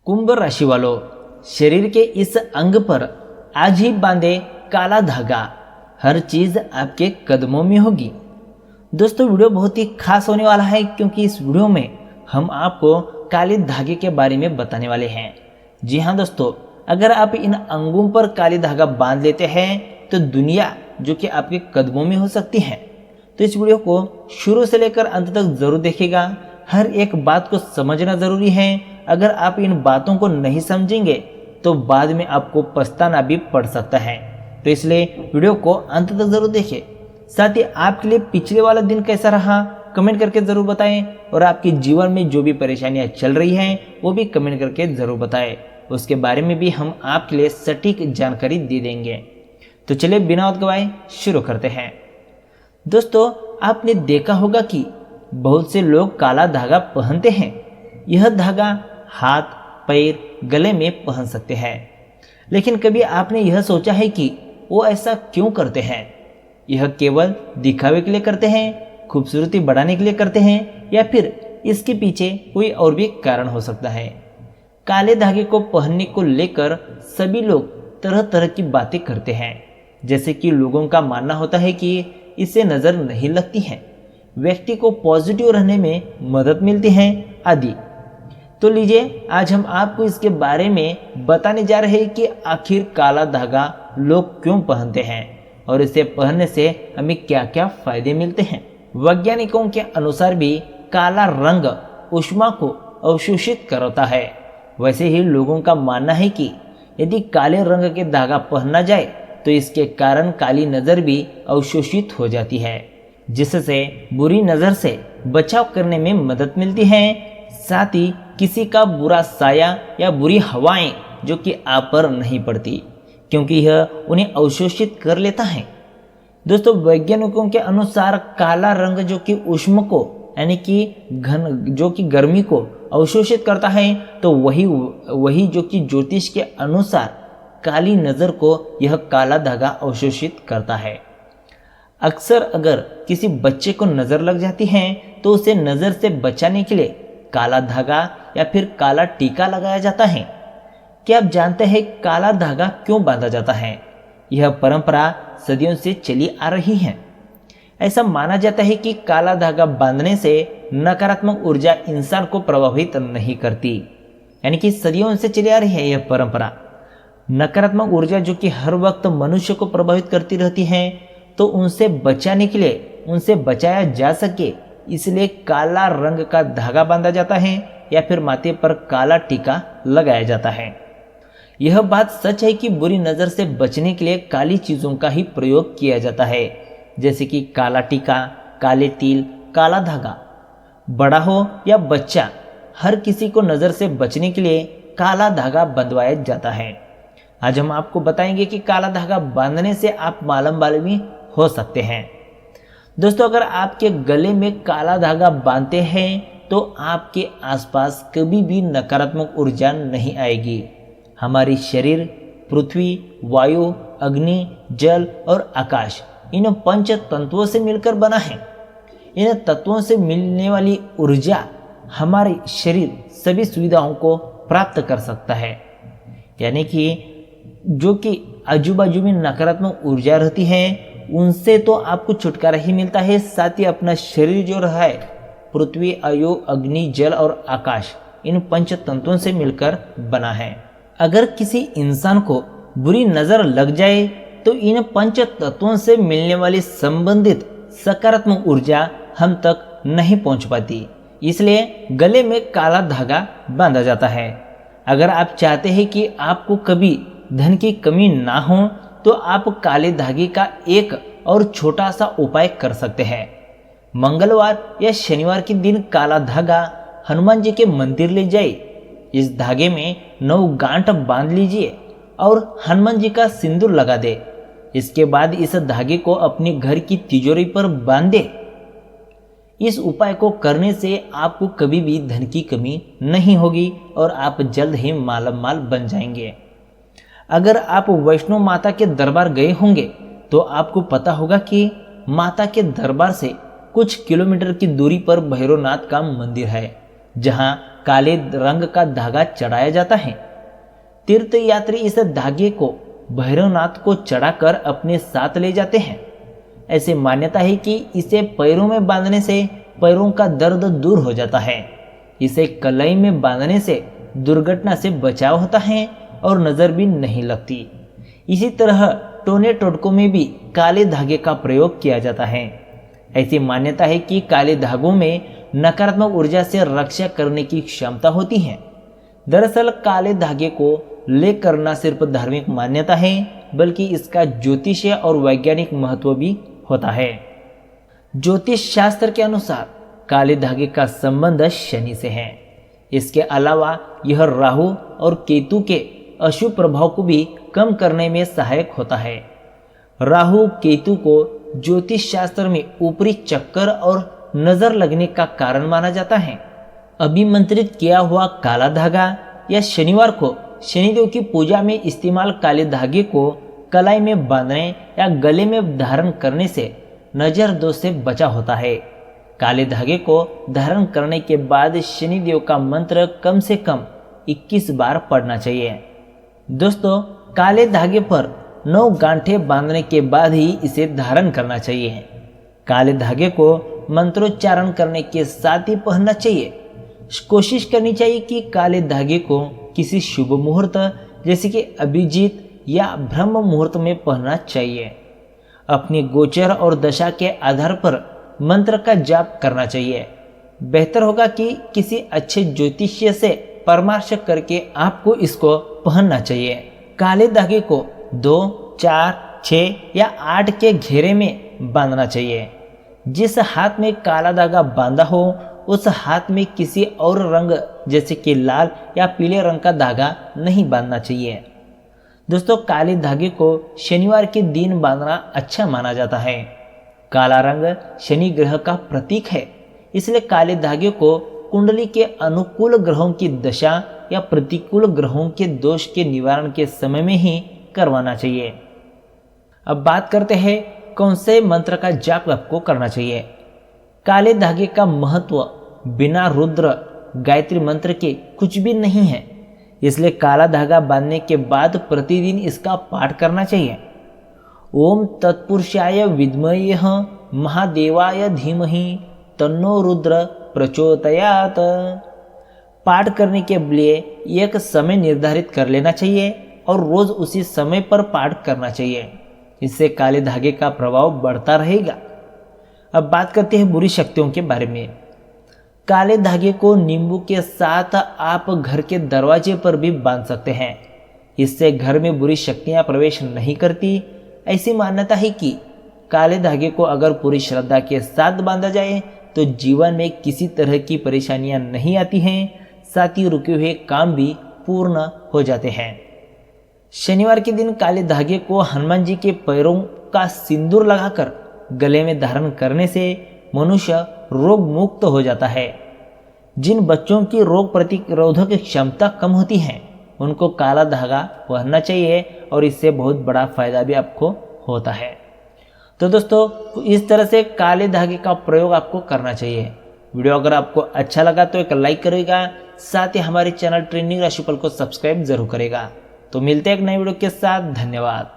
कुंभ राशि वालों, शरीर के इस अंग पर आज ही बांधे काला धागा। हर चीज आपके कदमों में होगी। दोस्तों, वीडियो बहुत ही खास होने वाला है क्योंकि इस वीडियो में हम आपको काले धागे के बारे में बताने वाले हैं। जी हाँ दोस्तों, अगर आप इन अंगों पर काली धागा बांध लेते हैं तो दुनिया जो कि आपके कदमों में हो सकती है। तो इस वीडियो को शुरू से लेकर अंत तक जरूर देखिएगा। हर एक बात को समझना जरूरी है। अगर आप इन बातों को नहीं समझेंगे तो बाद में आपको पछताना भी पड़ सकता है। तो इसलिए वीडियो को अंत तक जरूर देखें। साथ ही आपके लिए पिछले वाला दिन कैसा रहा कमेंट करके जरूर बताएं, और आपके जीवन में जो भी परेशानियां चल रही हैं वो भी कमेंट करके जरूर बताएं। उसके बारे में भी हम आपके लिए सटीक जानकारी दे देंगे। तो चलिए बिना वक्त गवाए शुरू करते हैं। दोस्तों, आपने देखा होगा कि बहुत से लोग काला धागा पहनते हैं। यह धागा हाथ, पैर, गले में पहन सकते हैं। लेकिन कभी आपने यह सोचा है कि वो ऐसा क्यों करते हैं? यह केवल दिखावे के लिए करते हैं, खूबसूरती बढ़ाने के लिए करते हैं, या फिर इसके पीछे कोई और भी कारण हो सकता है? काले धागे को पहनने को लेकर सभी लोग तरह तरह की बातें करते हैं। जैसे कि लोगों का मानना होता है कि इससे नज़र नहीं लगती है, व्यक्ति को पॉजिटिव रहने में मदद मिलती है आदि। तो लीजिए, आज हम आपको इसके बारे में बताने जा रहे हैं कि आखिर काला धागा लोग क्यों पहनते हैं और इसे पहनने से हमें क्या क्या फायदे मिलते हैं। वैज्ञानिकों के अनुसार भी काला रंग ऊष्मा को अवशोषित करता है। वैसे ही लोगों का मानना है कि यदि काले रंग के धागा पहना जाए तो इसके कारण काली नज़र भी अवशोषित हो जाती है, जिससे बुरी नज़र से बचाव करने में मदद मिलती है। साथ ही किसी का बुरा साया या बुरी हवाएं जो कि आप पर नहीं पड़ती, क्योंकि यह उन्हें अवशोषित कर लेता है। दोस्तों, वैज्ञानिकों के अनुसार काला रंग जो कि ऊष्मा को यानी कि जो कि गर्मी को अवशोषित करता है, तो वही जो कि ज्योतिष के अनुसार काली नज़र को यह काला धागा अवशोषित करता है। अक्सर अगर किसी बच्चे को नज़र लग जाती है तो उसे नज़र से बचाने के लिए काला धागा या फिर काला टीका लगाया जाता है। क्या आप जानते हैं काला धागा क्यों बांधा जाता है? यह परंपरा सदियों से चली आ रही है। ऐसा माना जाता है कि काला धागा बांधने से नकारात्मक ऊर्जा इंसान को प्रभावित नहीं करती, यानी कि सदियों से चली आ रही है यह परंपरा। नकारात्मक ऊर्जा जो कि हर वक्त मनुष्य को प्रभावित करती रहती है, तो उनसे बचाने के लिए, उनसे बचाया जा सके, इसलिए काला रंग का धागा बांधा जाता है या फिर माथे पर काला टीका लगाया जाता है। यह बात सच है कि बुरी नज़र से बचने के लिए काली चीज़ों का ही प्रयोग किया जाता है, जैसे कि काला टीका, काले तिल, काला धागा। बड़ा हो या बच्चा, हर किसी को नज़र से बचने के लिए काला धागा बंधवाया जाता है। आज हम आपको बताएंगे कि काला धागा बांधने से आप मालूम भी हो सकते हैं। दोस्तों, अगर आपके गले में काला धागा बांधते हैं तो आपके आसपास कभी भी नकारात्मक ऊर्जा नहीं आएगी। हमारी शरीर पृथ्वी, वायु, अग्नि, जल और आकाश इन पंच तत्वों से मिलकर बना है। इन तत्वों से मिलने वाली ऊर्जा हमारे शरीर सभी सुविधाओं को प्राप्त कर सकता है, यानी कि जो कि आजू बाजू में नकारात्मक ऊर्जा रहती है उनसे तो आपको छुटकारा ही मिलता है। साथ ही अपना शरीर जो रहा है पृथ्वी, वायु, अग्नि, जल और आकाश इन पंच तत्वों से मिलकर बना है। अगर किसी इंसान को बुरी नज़र लग जाए तो इन पंच तत्वों से मिलने वाली संबंधित सकारात्मक ऊर्जा हम तक नहीं पहुंच पाती, इसलिए गले में काला धागा बांधा जाता है। अगर आप चाहते हैं कि आपको कभी धन की कमी ना हो तो आप काले धागे का एक और छोटा सा उपाय कर सकते हैं। मंगलवार या शनिवार के दिन काला धागा हनुमान जी के मंदिर ले जाइए। इस धागे में 9 गांठ बांध लीजिए और हनुमान जी का सिंदूर लगा दे। इसके बाद इस धागे को अपने घर की तिजोरी पर बांध दे। इस उपाय को करने से आपको कभी भी धन की कमी नहीं होगी और आप जल्द ही मालामाल बन जाएंगे। अगर आप वैष्णो माता के दरबार गए होंगे तो आपको पता होगा कि माता के दरबार से कुछ किलोमीटर की दूरी पर भैरवनाथ का मंदिर है, जहां काले रंग का धागा चढ़ाया जाता है। तीर्थ यात्री इस धागे को भैरवनाथ को चढ़ाकर अपने साथ ले जाते हैं। ऐसी मान्यता है कि इसे पैरों में बांधने से पैरों का दर्द दूर हो जाता है। इसे कलाई में बांधने से दुर्घटना से बचाव होता है और नजर भी नहीं लगती। इसी तरह टोने टोटकों में भी काले धागे का प्रयोग किया जाता है। ऐसी मान्यता है कि काले धागों में नकारात्मक ऊर्जा से रक्षा करने की क्षमता होती है। दरअसल काले धागे को लेकर न सिर्फ धार्मिक मान्यता है बल्कि इसका ज्योतिषीय और वैज्ञानिक महत्व भी होता है। ज्योतिष शास्त्र के अनुसार काले धागे का संबंध शनि से है। इसके अलावा यह राहु और केतु के अशुभ प्रभाव को भी कम करने में सहायक होता है। राहु केतु को ज्योतिष शास्त्र में ऊपरी चक्कर और नजर लगने का कारण माना जाता है। अभिमंत्रित किया हुआ काला धागा या शनिवार को शनिदेव की पूजा में इस्तेमाल काले धागे को कलाई में बांधने या गले में धारण करने से नजर दोष से बचा होता है। काले धागे को धारण करने के बाद शनिदेव का मंत्र कम से कम 21 बार पढ़ना चाहिए। दोस्तों, काले धागे पर 9 गांठे बांधने के बाद ही इसे धारण करना चाहिए। काले धागे को मंत्रोच्चारण करने के साथ ही पहनना चाहिए। कोशिश करनी चाहिए कि काले धागे को किसी शुभ मुहूर्त जैसे कि अभिजीत या ब्रह्म मुहूर्त में पहनना चाहिए। अपनी गोचर और दशा के आधार पर मंत्र का जाप करना चाहिए। बेहतर होगा कि किसी अच्छे ज्योतिष्य से परामर्श करके आपको इसको पहनना चाहिए। काले धागे को 2, 4, 6 या 8 के घेरे में बांधना चाहिए। जिस हाथ में काला धागा बांधा हो उस हाथ में किसी और रंग जैसे कि लाल या पीले रंग का धागा नहीं बांधना चाहिए। दोस्तों, काले धागे को शनिवार के दिन बांधना अच्छा माना जाता है। काला रंग शनि ग्रह का प्रतीक है, इसलिए काले धागे को कुंडली के अनुकूल ग्रहों की दशा या प्रतिकूल ग्रहों के दोष के निवारण के समय में ही करवाना चाहिए। अब बात करते हैं कौन से मंत्र का जाप आपको करना चाहिए। काले धागे का महत्व बिना रुद्र गायत्री मंत्र के कुछ भी नहीं है, इसलिए काला धागा बांधने के बाद प्रतिदिन इसका पाठ करना चाहिए। ओम तत्पुरुषाय विद्महे महादेवाय धीमहि तन्नो रुद्र प्रचोदयात। पाठ करने के लिए एक समय निर्धारित कर लेना चाहिए और रोज उसी समय पर पाठ करना चाहिए। इससे काले धागे का प्रभाव बढ़ता रहेगा। अब बात करते हैं बुरी शक्तियों के बारे में। काले धागे को नींबू के साथ आप घर के दरवाजे पर भी बांध सकते हैं। इससे घर में बुरी शक्तियां प्रवेश नहीं करती। ऐसी मान्यता है कि काले धागे को अगर पूरी श्रद्धा के साथ बांधा जाए तो जीवन में किसी तरह की परेशानियां नहीं आती हैं, साथ ही रुके हुए काम भी पूर्ण हो जाते हैं। शनिवार के दिन काले धागे को हनुमान जी के पैरों का सिंदूर लगाकर गले में धारण करने से मनुष्य रोग मुक्त हो जाता है। जिन बच्चों की रोग प्रतिरोधक क्षमता कम होती है उनको काला धागा पहनना चाहिए और इससे बहुत बड़ा फायदा भी आपको होता है। तो दोस्तों, इस तरह से काले धागे का प्रयोग आपको करना चाहिए। वीडियो अगर आपको अच्छा लगा तो एक लाइक करेगा, साथ ही हमारे चैनल ट्रेंडिंग राशिफल को सब्सक्राइब जरूर करेगा। तो मिलते हैं एक नए वीडियो के साथ। धन्यवाद।